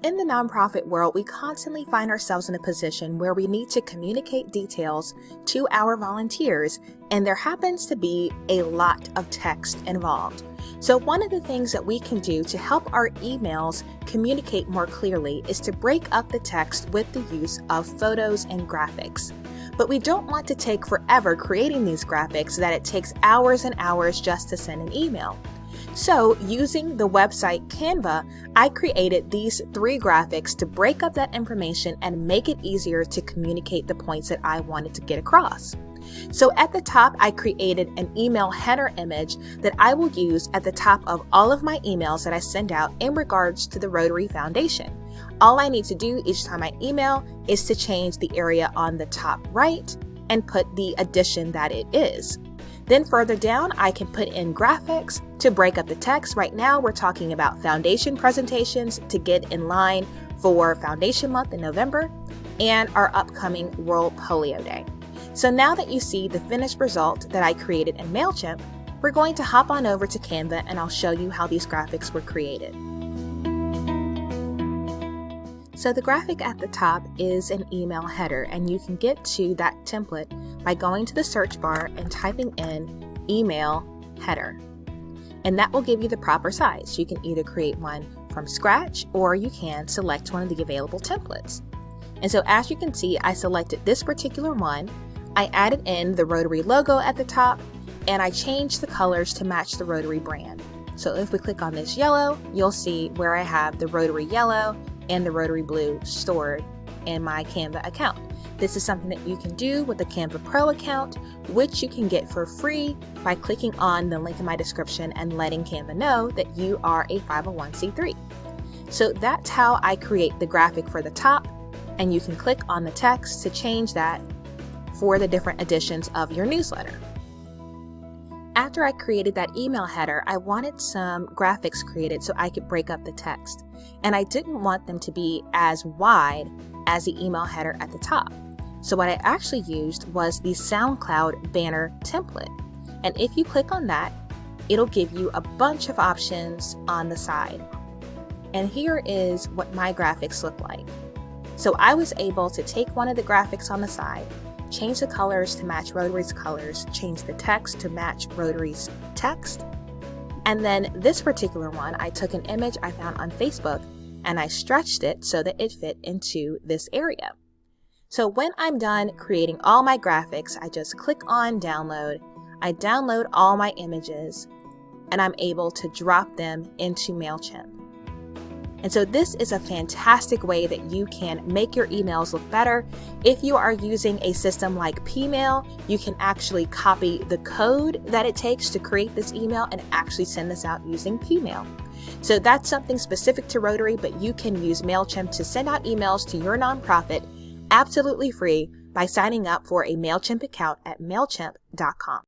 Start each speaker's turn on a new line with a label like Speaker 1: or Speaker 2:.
Speaker 1: In the nonprofit world, we constantly find ourselves in a position where we need to communicate details to our volunteers, and there happens to be a lot of text involved. So one of the things that we can do to help our emails communicate more clearly is to break up the text with the use of photos and graphics. But we don't want to take forever creating these graphics that it takes hours and hours just to send an email. So using the website Canva, I created these 3 graphics to break up that information and make it easier to communicate the points that I wanted to get across. So at the top, I created an email header image that I will use at the top of all of my emails that I send out in regards to the Rotary Foundation. All I need to do each time I email is to change the area on the top right and put the addition that it is. Then further down, I can put in graphics to break up the text. Right now, we're talking about foundation presentations to get in line for Foundation Month in November and our upcoming World Polio Day. So now that you see the finished result that I created in MailChimp, we're going to hop on over to Canva and I'll show you how these graphics were created. So the graphic at the top is an email header, and you can get to that template by going to the search bar and typing in email header. And that will give you the proper size. You can either create one from scratch or you can select one of the available templates. And so as you can see, I selected this particular one. I added in the Rotary logo at the top and I changed the colors to match the Rotary brand. So if we click on this yellow, you'll see where I have the Rotary yellow and the Rotary blue stored in my Canva account. This is something that you can do with the Canva Pro account, which you can get for free by clicking on the link in my description and letting Canva know that you are a 501c3. So that's how I create the graphic for the top, and you can click on the text to change that for the different editions of your newsletter. After I created that email header, I wanted some graphics created so I could break up the text. And I didn't want them to be as wide as the email header at the top. So what I actually used was the SoundCloud banner template. And if you click on that, it'll give you a bunch of options on the side. And here is what my graphics look like. So I was able to take one of the graphics on the side, change the colors to match Rotary's colors, change the text to match Rotary's text. And then this particular one, I took an image I found on Facebook and I stretched it so that it fit into this area. So when I'm done creating all my graphics, I just click on download. I download all my images and I'm able to drop them into MailChimp. And so this is a fantastic way that you can make your emails look better. If you are using a system like Pmail, you can actually copy the code that it takes to create this email and actually send this out using Pmail. So that's something specific to Rotary, but you can use MailChimp to send out emails to your nonprofit absolutely free by signing up for a MailChimp account at MailChimp.com.